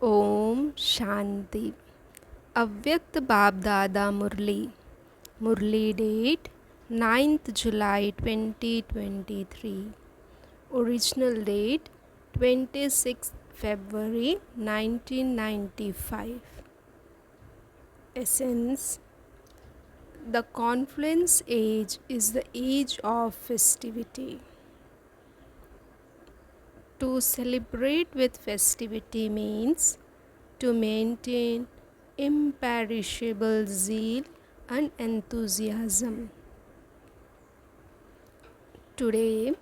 Om Shanti. Avyakt Bab Dada Murli. Murli date 9th July 2023. Original date 26th February 1995. Essence. The confluence age is the age of festivity. To celebrate with festivity means to maintain imperishable zeal and enthusiasm. Today,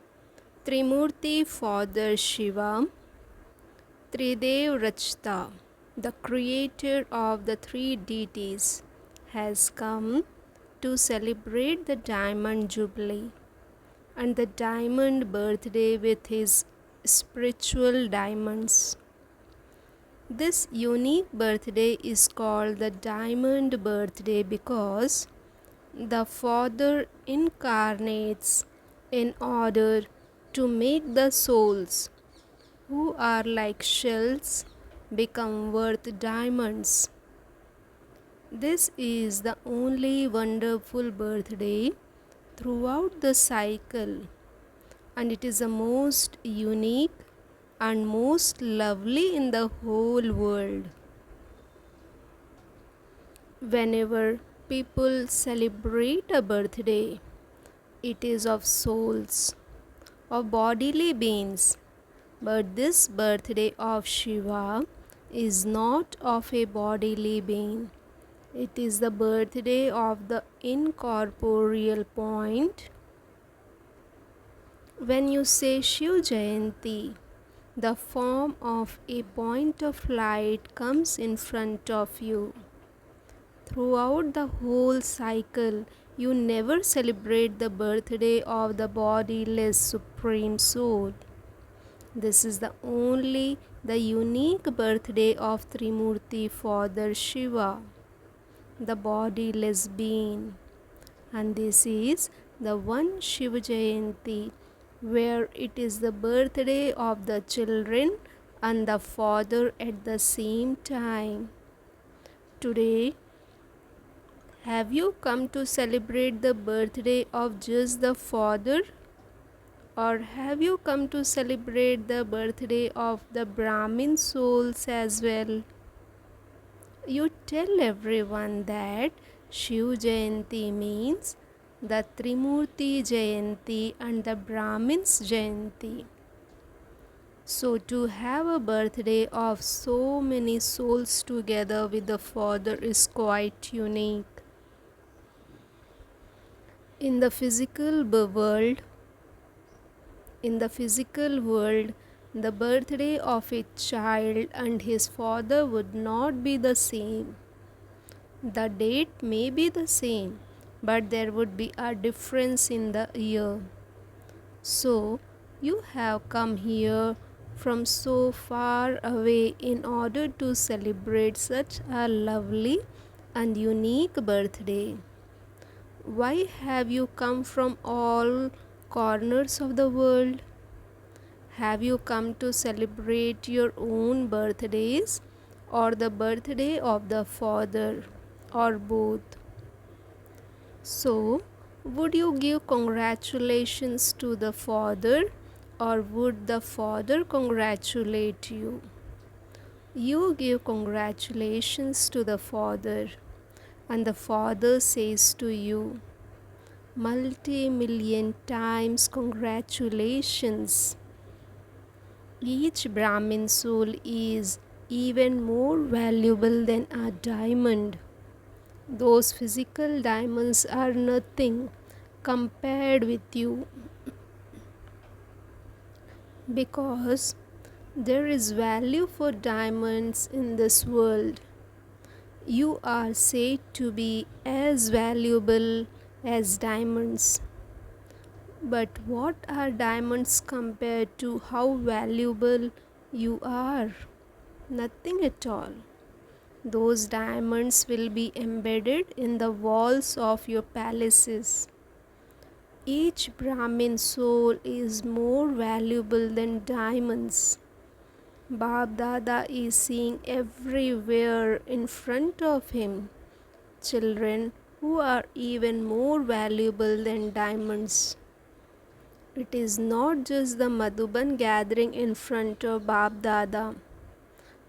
Trimurti Father Shiva, Tridev Rachta, the creator of the three deities, has come to celebrate the Diamond Jubilee and the Diamond Birthday with his spiritual diamonds. This unique birthday is called the Diamond Birthday because the Father incarnates in order to make the souls who are like shells become worth diamonds. This is the only wonderful birthday throughout the cycle, and it is the most unique and most lovely in the whole world. Whenever people celebrate a birthday, it is of souls, of bodily beings. But this birthday of Shiva is not of a bodily being. It is the birthday of the incorporeal point. When you say Shiv Jayanti, the form of a point of light comes in front of you. Throughout the whole cycle, you never celebrate the birthday of the bodiless Supreme Soul. This is the unique birthday of Trimurti Father Shiva, the bodiless being. And this is the one Shiva Jayanti, where it is the birthday of the children and the Father at the same time. Today, have you come to celebrate the birthday of just the Father? Or have you come to celebrate the birthday of the Brahmin souls as well? You tell everyone that Shiv Jayanti means the Trimurti Jayanti and the Brahmins Jayanti. So to have a birthday of so many souls together with the Father is quite unique. In the physical world, the birthday of a child and his father would not be the same. The date may be the same, but there would be a difference in the year. So, you have come here from so far away in order to celebrate such a lovely and unique birthday. Why have you come from all corners of the world? Have you come to celebrate your own birthdays or the birthday of the Father or both? So, would you give congratulations to the Father or would the Father congratulate you? You give congratulations to the Father, and the Father says to you, multi-million times congratulations. Each Brahmin soul is even more valuable than a diamond. Those physical diamonds are nothing compared with you, because there is value for diamonds in this world. You are said to be as valuable as diamonds. But what are diamonds compared to how valuable you are? Nothing at all. Those diamonds will be embedded in the walls of your palaces. Each Brahmin soul is more valuable than diamonds. Bab Dada is seeing everywhere in front of him children who are even more valuable than diamonds. It is not just the Madhuban gathering in front of Bab Dada,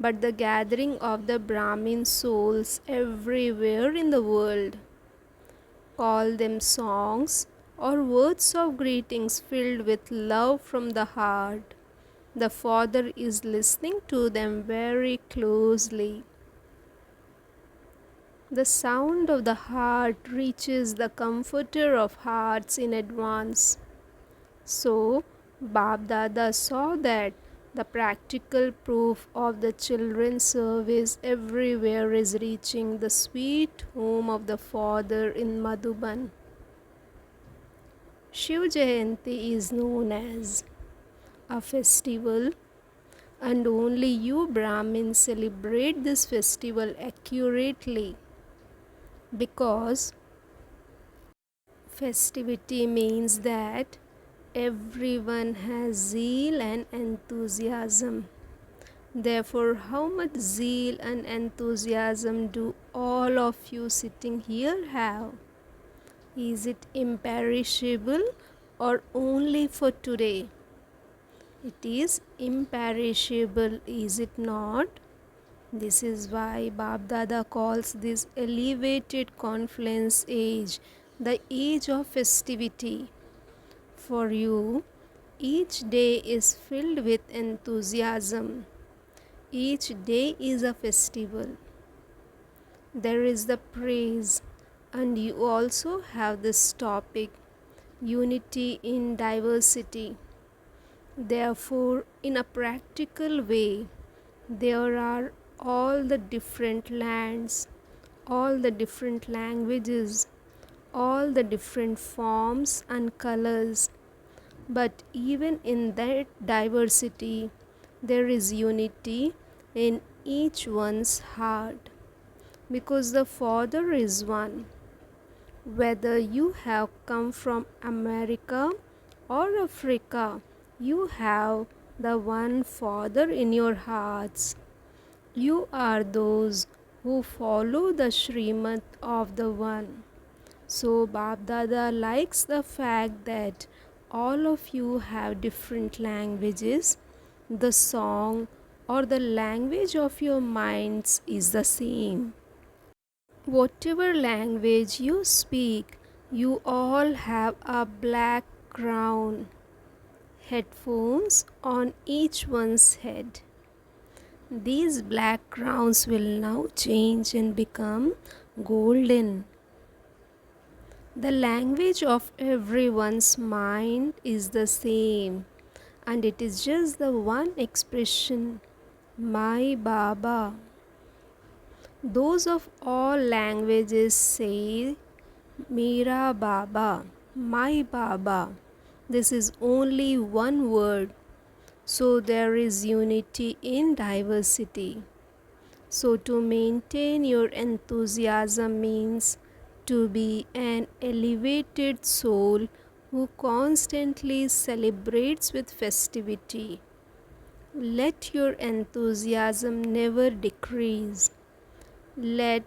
but the gathering of the Brahmin souls everywhere in the world. Call them songs or words of greetings filled with love from the heart. The Father is listening to them very closely. The sound of the heart reaches the Comforter of hearts in advance. So, Bab Dada saw that the practical proof of the children's service everywhere is reaching the sweet home of the Father in Madhuban. Shiv Jayanti is known as a festival, and only you Brahmins celebrate this festival accurately, because festivity means that everyone has zeal and enthusiasm. Therefore, how much zeal and enthusiasm do all of you sitting here have? Is it imperishable or only for today? It is imperishable, is it not? This is why Bab Dada calls this elevated confluence age the age of festivity. For you, each day is filled with enthusiasm. Each day is a festival. There is the praise, and you also have this topic, unity in diversity. Therefore, in a practical way, there are all the different lands, all the different languages, all the different forms and colors. But even in that diversity, there is unity in each one's heart, because the Father is one. Whether you have come from America or Africa, you have the one Father in your hearts. You are those who follow the Srimad of the One. So Bab Dada likes the fact that all of you have different languages. The song or the language of your minds is the same. Whatever language you speak, you all have a black crown, headphones on each one's head. These black crowns will now change and become golden. The language of everyone's mind is the same, and it is just the one expression, my Baba. Those of all languages say, Mera Baba, my Baba. This is only one word. So there is unity in diversity. So to maintain your enthusiasm means to be an elevated soul who constantly celebrates with festivity. Let your enthusiasm never decrease. Let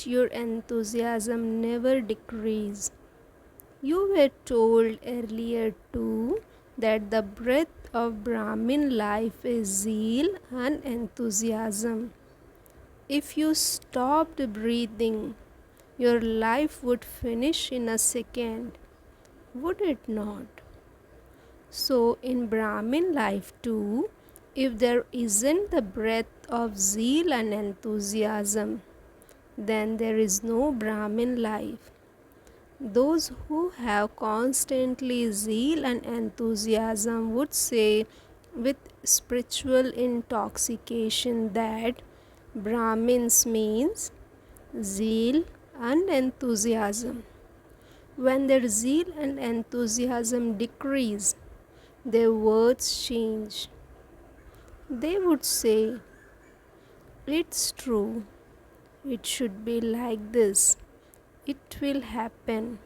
your enthusiasm never decrease. You were told earlier too that the breath of Brahmin life is zeal and enthusiasm. If you stopped breathing, your life would finish in a second, would it not? So in Brahmin life too, if there isn't the breath of zeal and enthusiasm, then there is no Brahmin life. Those who have constantly zeal and enthusiasm would say with spiritual intoxication that Brahmins means zeal and enthusiasm. When their zeal and enthusiasm decrease, their words change. They would say, it's true, it should be like this, it will happen.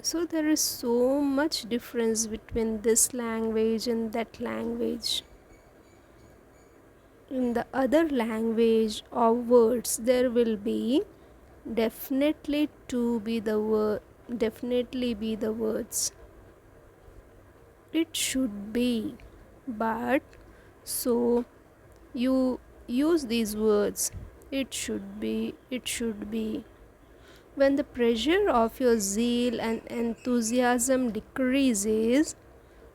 So there is so much difference between this language and that language. In the other language or words, there will be definitely be the words. It should be, but so you use these words. It should be. When the pressure of your zeal and enthusiasm decreases,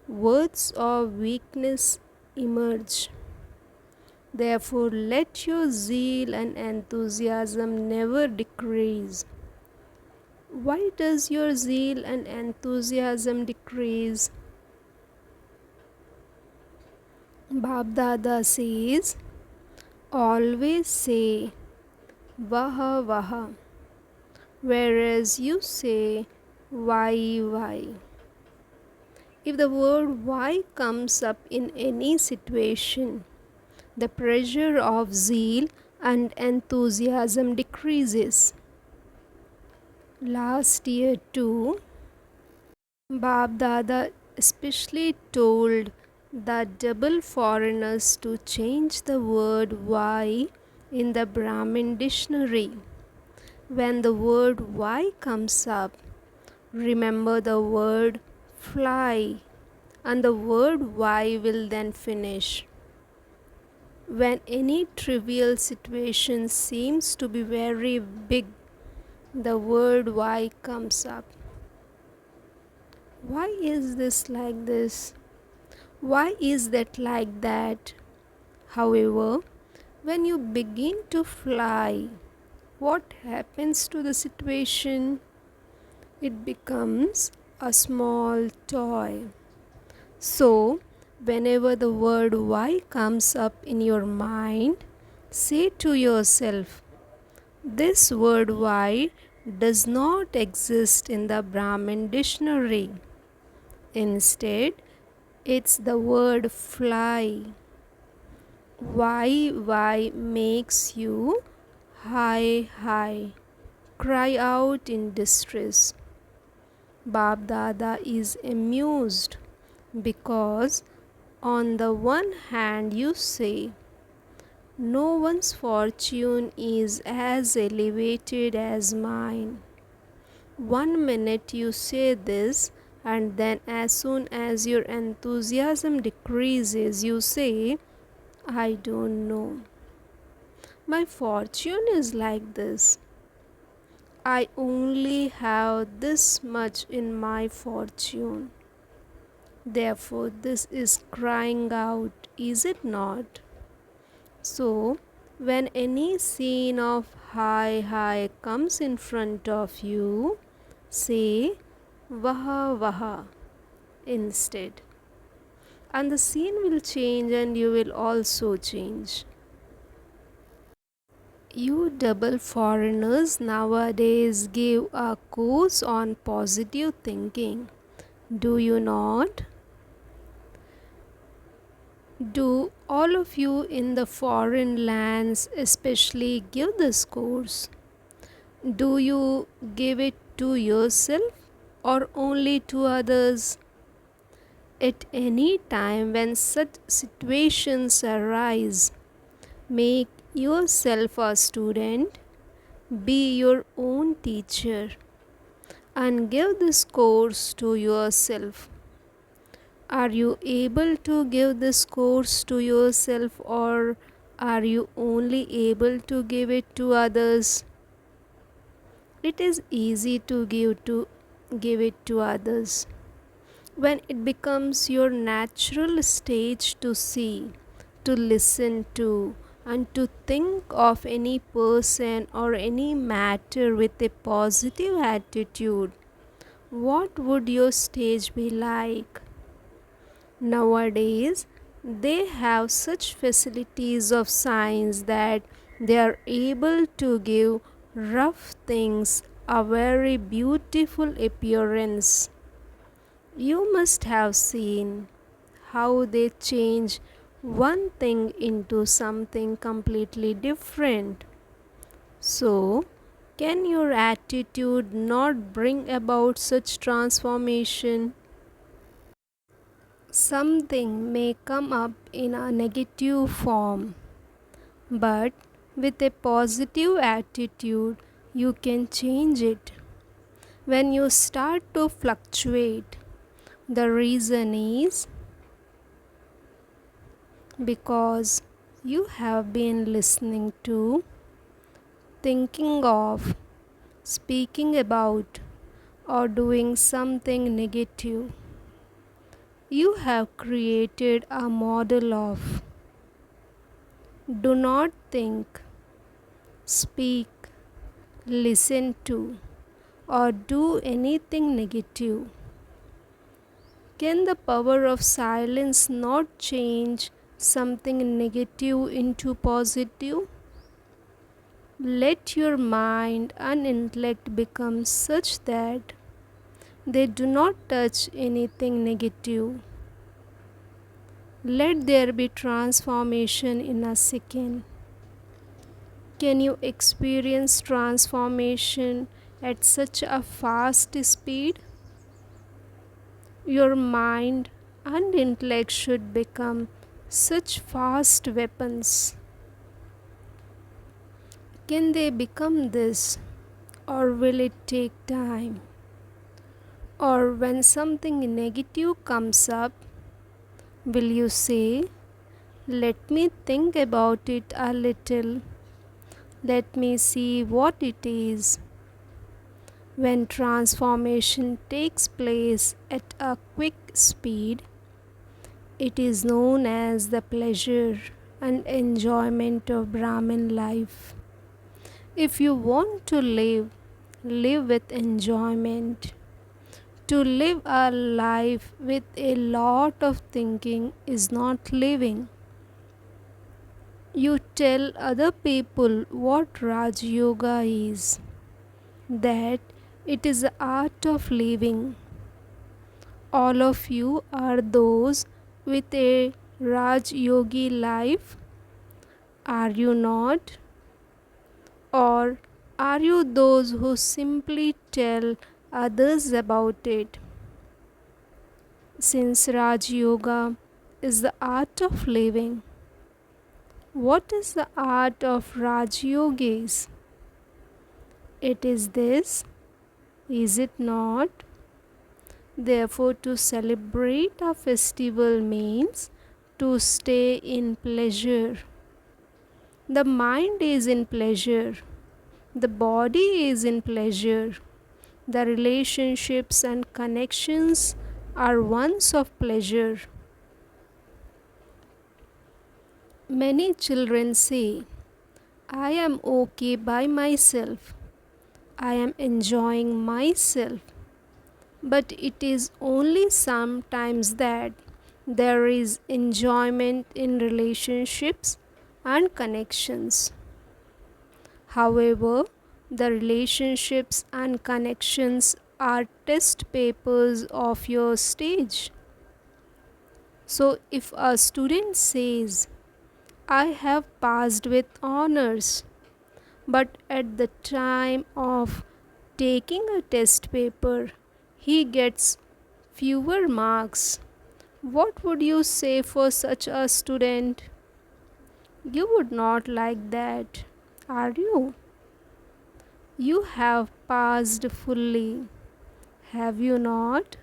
words of weakness emerge. Therefore, let your zeal and enthusiasm never decrease. Why does your zeal and enthusiasm decrease? Bab Dada says, always say Vaha Vaha, whereas you say why. If the word why comes up in any situation, the pressure of zeal and enthusiasm decreases. Last year too, Bab Dada especially told the double foreigners to change the word why in the Brahmin dictionary. When the word why comes up, remember the word fly, and the word why will then finish. When any trivial situation seems to be very big, the word why comes up. Why is this like this? Why is that like that? However, when you begin to fly, what happens to the situation? It becomes a small toy. So, whenever the word why comes up in your mind, say to yourself, this word why does not exist in the Brahmin dictionary. Instead, it's the word fly. Why makes you hi, cry out in distress. Bab Dada is amused because on the one hand you say, no one's fortune is as elevated as mine. 1 minute you say this, and then as soon as your enthusiasm decreases, you say, I don't know. My fortune is like this. I only have this much in my fortune. Therefore, this is crying out, is it not? So, when any scene of hi comes in front of you, say Vaha instead. And the scene will change and you will also change. You double foreigners nowadays give a course on positive thinking. Do you not? Do all of you in the foreign lands especially give this course? Do you give it to yourself or only to others? At any time when such situations arise, make yourself a student, be your own teacher, and give this course to yourself. Are you able to give this course to yourself, or are you only able to give it to others? It is easy to give it to others when it becomes your natural stage to see, to listen to, and to think of any person or any matter with a positive attitude. What would your stage be like? Nowadays, they have such facilities of science that they are able to give rough things a very beautiful appearance. You must have seen how they change one thing into something completely different. So, Can your attitude not bring about such transformation? Something may come up in a negative form, but with a positive attitude, you can change it. When you start to fluctuate, the reason is because you have been listening to, thinking of, speaking about, or doing something negative. You have created a model of do not think, speak, listen to, or do anything negative. Can the power of silence not change something negative into positive? Let your mind and intellect become such that they do not touch anything negative. Let there be transformation in a second. Can you experience transformation at such a fast speed? Your mind and intellect should become such fast weapons. Can they become this, or will it take time? Or when something negative comes up, will you say, let me think about it a little, let me see what it is? When transformation takes place at a quick speed, it is known as the pleasure and enjoyment of Brahmin life. If you want to live, live with enjoyment. To live a life with a lot of thinking is not living. You tell other people what Raj Yoga is, that it is the art of living. All of you are those with a Raj Yogi life, are you not? Or are you those who simply tell others about it? Since Raj Yoga is the art of living, what is the art of Raj Yogis? It is this, is it not? Therefore, to celebrate a festival means to stay in pleasure. The mind is in pleasure. The body is in pleasure. The relationships and connections are ones of pleasure. Many children say, I am okay by myself. I am enjoying myself. But it is only sometimes that there is enjoyment in relationships and connections. However, the relationships and connections are test papers of your stage. So, if a student says, I have passed with honors, but at the time of taking a test paper, he gets fewer marks, what would you say for such a student? You would not like that, are you? You have passed fully, have you not?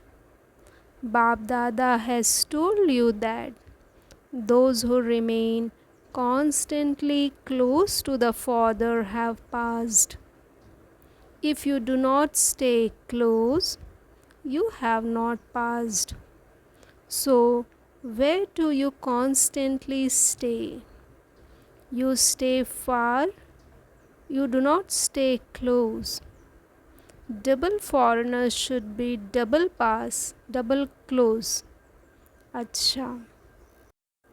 Bab Dada has told you that those who remain constantly close to the Father have passed. If you do not stay close, you have not passed. So, where do you constantly stay? You stay far, you do not stay close. Double foreigners should be double pass, double close. Acha.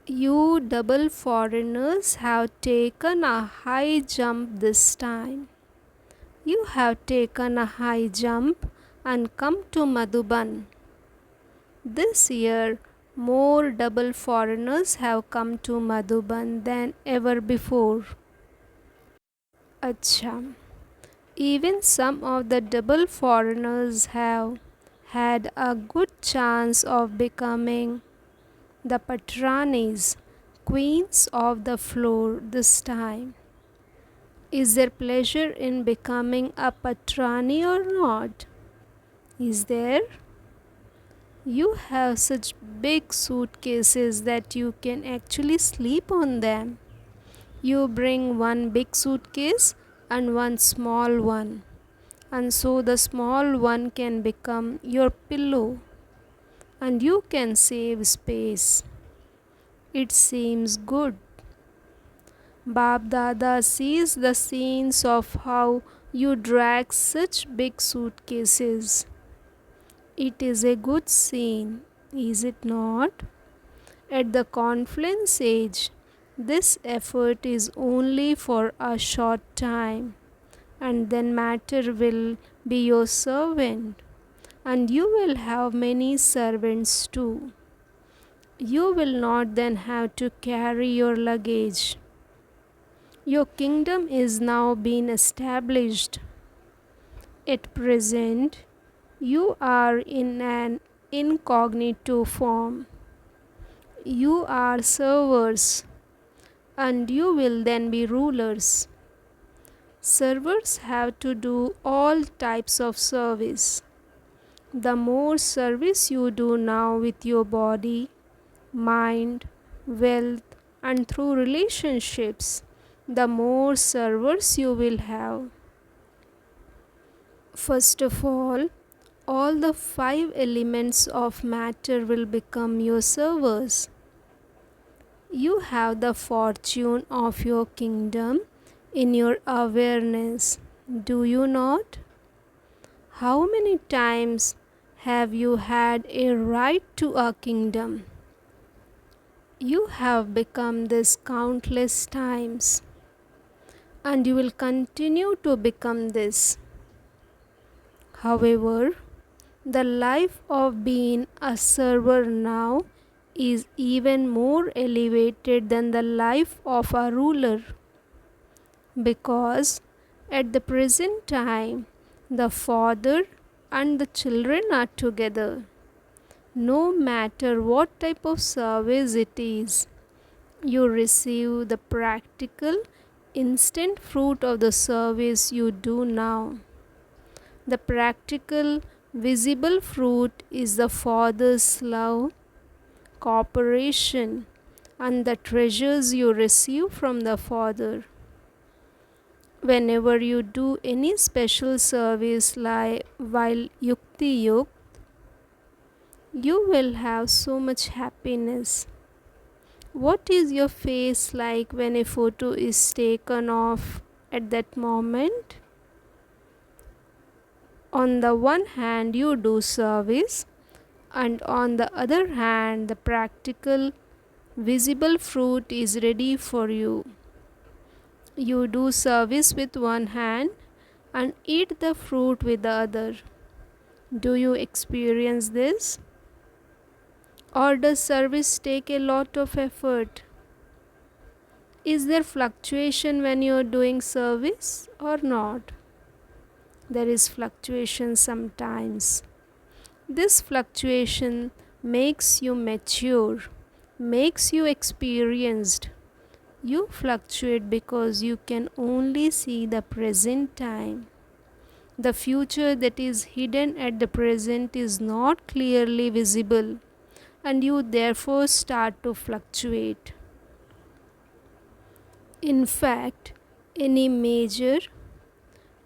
You double foreigners have taken a high jump this time. You have taken a high jump and come to Madhuban. This year, more double foreigners have come to Madhuban than ever before. Acha. Even some of the double foreigners have had a good chance of becoming the patranis, queens of the floor this time. Is there pleasure in becoming a patrani or not? Is there? You have such big suitcases that you can actually sleep on them. You bring one big suitcase and one small one, and so the small one can become your pillow and you can save space. It seems good. Bab Dada sees the scenes of how you drag such big suitcases. It is a good scene, is it not? At the confluence age, this effort is only for a short time, and then matter will be your servant, and you will have many servants too. You will not then have to carry your luggage. Your kingdom is now being established. At present, you are in an incognito form. You are servers, and you will then be rulers. Servers have to do all types of service. The more service you do now with your body, mind, wealth, and through relationships, the more servers you will have. First of all the five elements of matter will become your servers. You have the fortune of your kingdom in your awareness, do you not? How many times have you had a right to a kingdom? You have become this countless times, and you will continue to become this. However, the life of being a server now is even more elevated than the life of a ruler, because at the present time the father and the children are together. No matter what type of service it is, you receive the practical, instant fruit of the service you do now. The practical, visible fruit is the Father's love, cooperation, and the treasures you receive from the Father. Whenever you do any special service like while Yukti Yuk, you will have so much happiness. What is your face like when a photo is taken off at that moment? On the one hand, you do service, and on the other hand, the practical, visible fruit is ready for you. You do service with one hand and eat the fruit with the other. Do you experience this? Or does service take a lot of effort? Is there fluctuation when you are doing service or not? There is fluctuation sometimes. This fluctuation makes you mature, makes you experienced. You fluctuate because you can only see the present time. The future that is hidden at the present is not clearly visible, and you therefore start to fluctuate. In fact, any major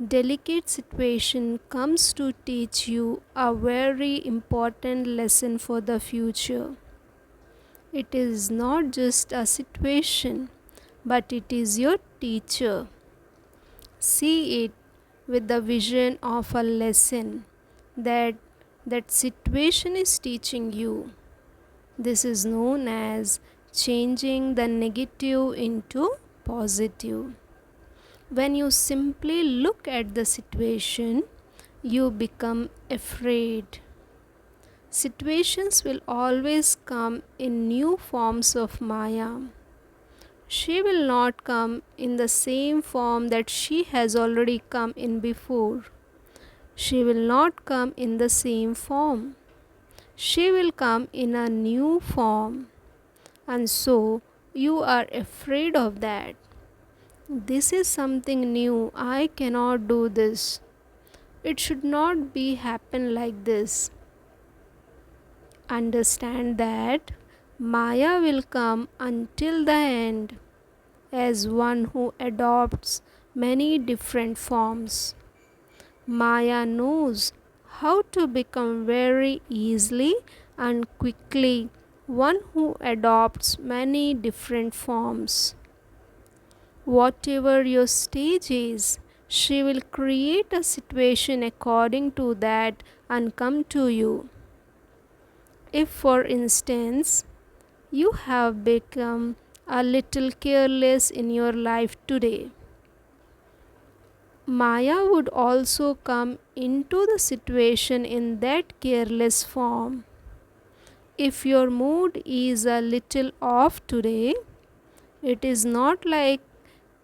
delicate situation comes to teach you a very important lesson for the future. It is not just a situation, but it is your teacher. See it with the vision of a lesson that situation is teaching you. This is known as changing the negative into positive. When you simply look at the situation, you become afraid. Situations will always come in new forms of Maya. She will not come in the same form that she has already come in before. She will not come in the same form. She will come in a new form. And so you are afraid of that. This is something new. I cannot do this. It should not be happen like this. Understand that Maya will come until the end as one who adopts many different forms. Maya knows how to become very easily and quickly one who adopts many different forms. Whatever your stage is, she will create a situation according to that and come to you. If, for instance, you have become a little careless in your life today, Maya would also come into the situation in that careless form. If your mood is a little off today, it is not like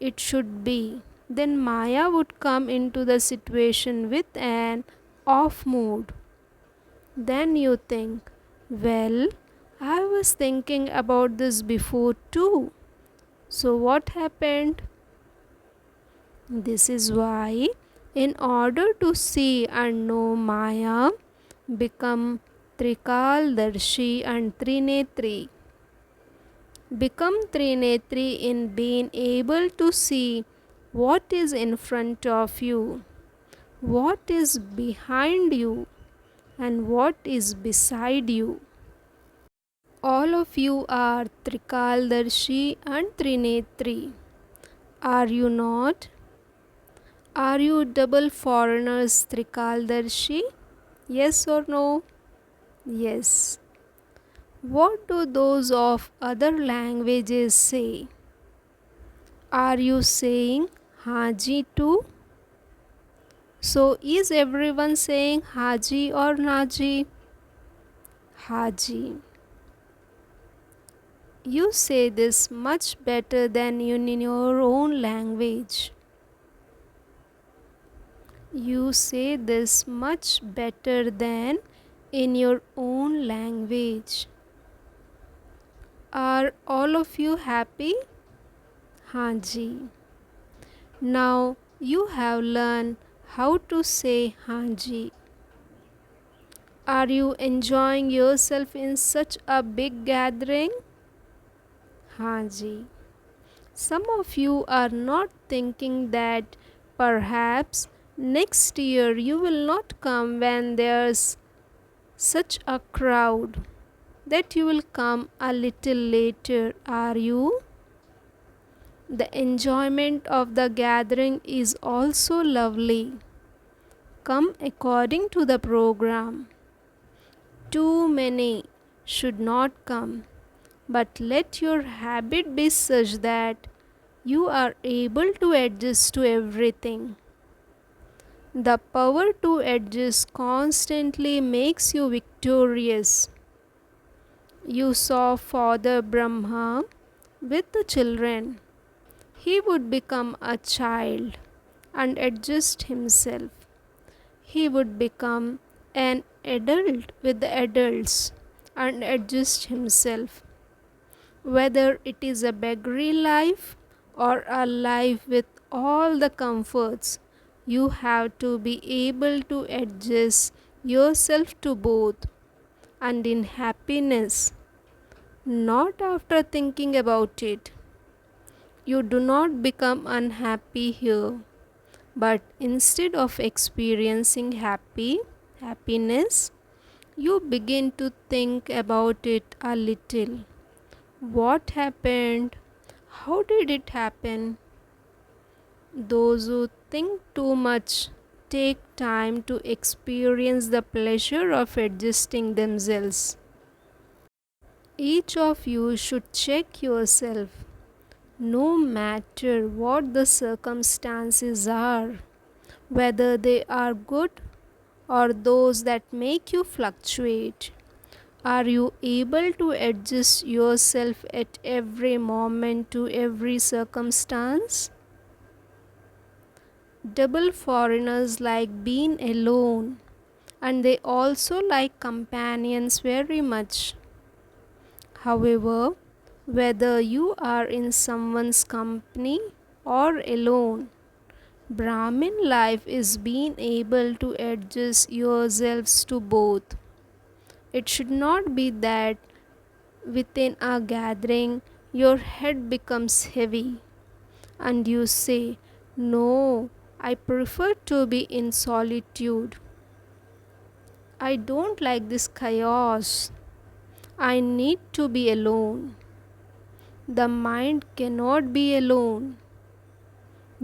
it should be, then Maya would come into the situation with an off mood. Then you think, well, I was thinking about this before too. So what happened? This is why, in order to see and know Maya, become Trikaldarshi and Trinetri. Become Trinetri in being able to see what is in front of you, what is behind you, and what is beside you. All of you are Trikaldarshi and Trinetri. Are you not? Are you double foreigners Trikaldarshi? Yes or no? Yes. What do those of other languages say? Are you saying Haji too? So is everyone saying Haji or Naji? Haji. You say this much better than in your own language. You say this much better than in your own language. Are all of you happy? Haji. Now you have learned how to say Haji. Are you enjoying yourself in such a big gathering? Haji. Some of you are not thinking that perhaps next year you will not come when there's such a crowd, that you will come a little later, are you? The enjoyment of the gathering is also lovely. Come according to the program. Too many should not come, but let your habit be such that you are able to adjust to everything. The power to adjust constantly makes you victorious. You saw Father Brahma with the children. He would become a child and adjust himself. He would become an adult with the adults and adjust himself. Whether it is a beggary life or a life with all the comforts, you have to be able to adjust yourself to both, and in happiness, not after thinking about it. You do not become unhappy here, but instead of experiencing happiness, you begin to think about it a little. What happened? How did it happen? Those who think too much take time to experience the pleasure of adjusting themselves. Each of you should check yourself, no matter what the circumstances are, whether they are good or those that make you fluctuate. Are you able to adjust yourself at every moment to every circumstance? Double foreigners like being alone, and they also like companions very much. However, whether you are in someone's company or alone, Brahmin life is being able to adjust yourselves to both. It should not be that within a gathering your head becomes heavy and you say, "No, I prefer to be in solitude. I don't like this chaos. I need to be alone." The mind cannot be alone.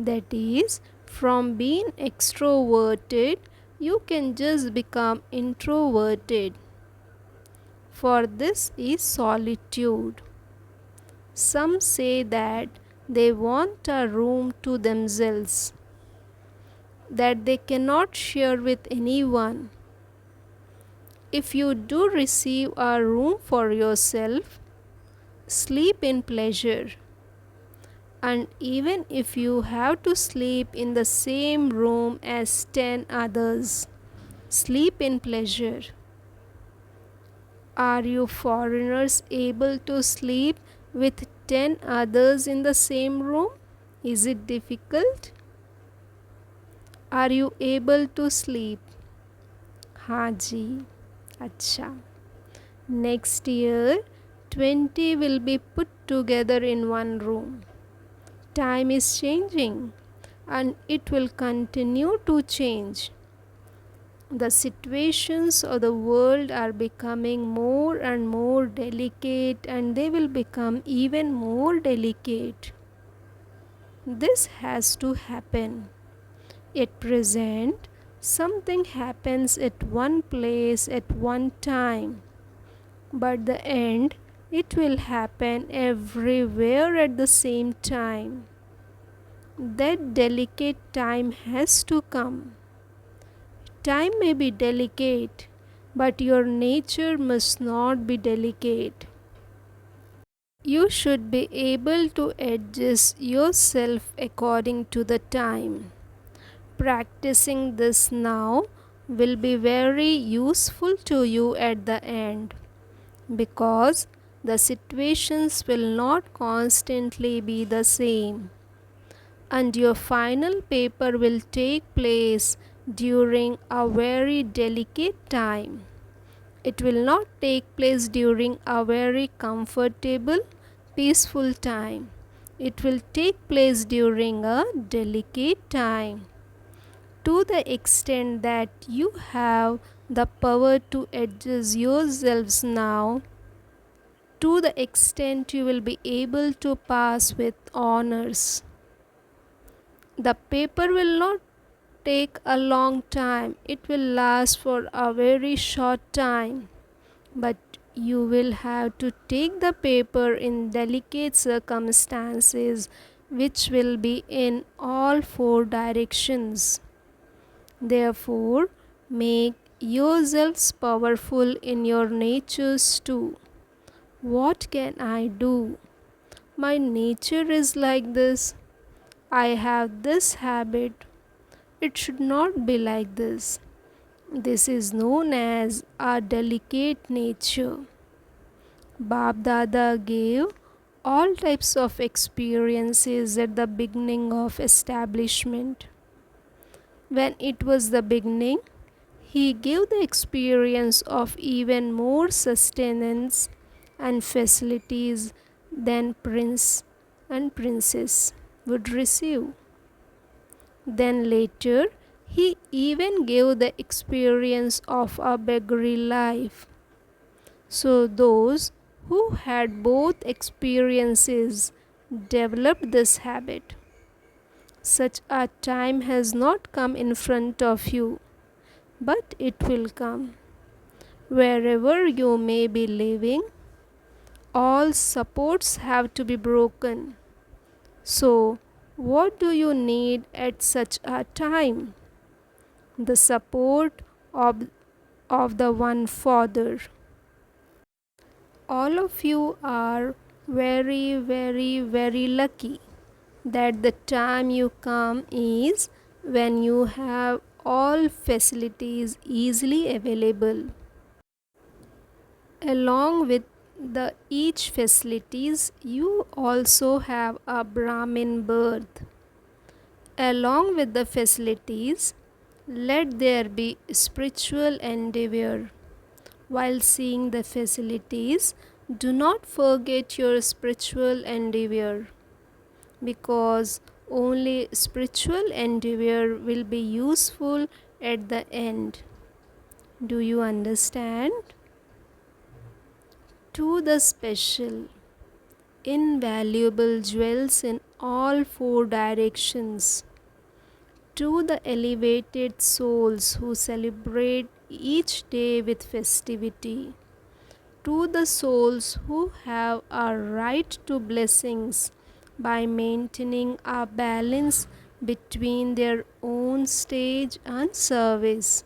That is, from being extroverted, you can just become introverted. For this is solitude. Some say that they want a room to themselves, that they cannot share with anyone. If you do receive a room for yourself, sleep in pleasure. And even if you have to sleep in the same room as 10 others, sleep in pleasure. Are you foreigners able to sleep with 10 others in the same room? Is it difficult? Are you able to sleep? हाँ जी. अच्छा. Next year, 20 will be put together in one room. Time is changing and it will continue to change. The situations of the world are becoming more and more delicate, and they will become even more delicate. This has to happen. At present, something happens at one place at one time, but the end, it will happen everywhere at the same time. That delicate time has to come. Time may be delicate, but your nature must not be delicate. You should be able to adjust yourself according to the time. Practicing this now will be very useful to you at the end, because the situations will not constantly be the same, and your final paper will take place during a very delicate time. It will not take place during a very comfortable, peaceful time. It will take place during a delicate time. To the extent that you have the power to adjust yourselves now, to the extent you will be able to pass with honors. The paper will not take a long time, it will last for a very short time, but you will have to take the paper in delicate circumstances, which will be in all four directions. Therefore, make yourselves powerful in your natures too. What can I do? My nature is like this. I have this habit. It should not be like this. This is known as a delicate nature. Bab Dada gave all types of experiences at the beginning of establishment. When it was the beginning, he gave the experience of even more sustenance and facilities than prince and princess would receive. Then later, he even gave the experience of a beggary life. So those who had both experiences developed this habit. Such a time has not come in front of you, but it will come. Wherever you may be living, all supports have to be broken. So, what do you need at such a time? The support of the one Father. All of you are very, very, very lucky that the time you come is when you have all facilities easily available. Along with the each facilities, you also have a Brahmin birth. Along with the facilities, let there be spiritual endeavor. While seeing the facilities, do not forget your spiritual endeavor, because only spiritual endeavor will be useful at the end. Do you understand? To the special, invaluable jewels in all four directions, to the elevated souls who celebrate each day with festivity, to the souls who have a right to blessings by maintaining a balance between their own stage and service,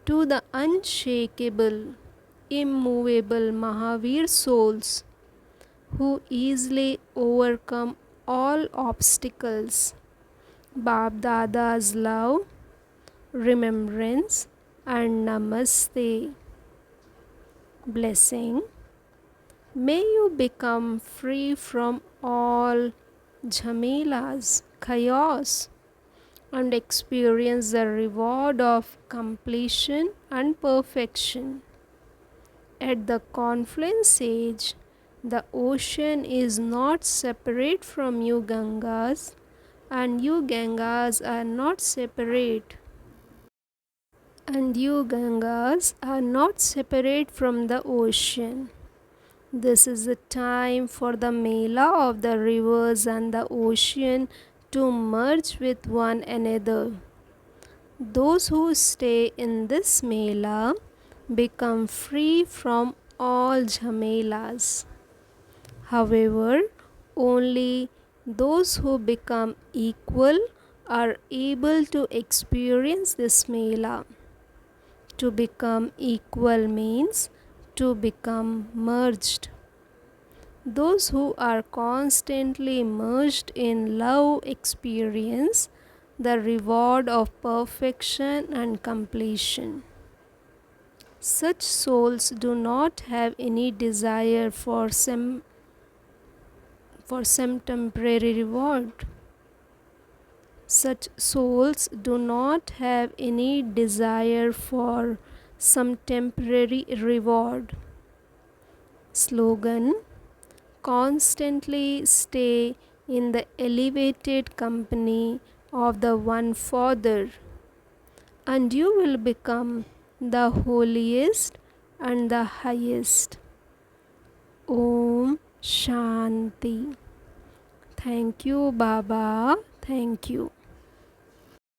to the unshakable, immovable Mahavir souls who easily overcome all obstacles. Bab Dada's love, remembrance, and namaste. Blessing. May you become free from all jhamelas, chaos, and experience the reward of completion and perfection. At the confluence age, the ocean is not separate from you Gangas, and you Gangas are not separate. And you Gangas are not separate from the ocean. This is the time for the Mela of the rivers and the ocean to merge with one another. Those who stay in this Mela become free from all jhamelas. However, only those who become equal are able to experience this Mela. To become equal means to become merged. Those who are constantly merged in love experience the reward of perfection and completion. Such souls do not have any desire for some temporary reward. Such souls do not have any desire for some temporary reward. Slogan: constantly stay in the elevated company of the One Father, and you will become the holiest and the highest. Om Shanti. Thank you, Baba. Thank you.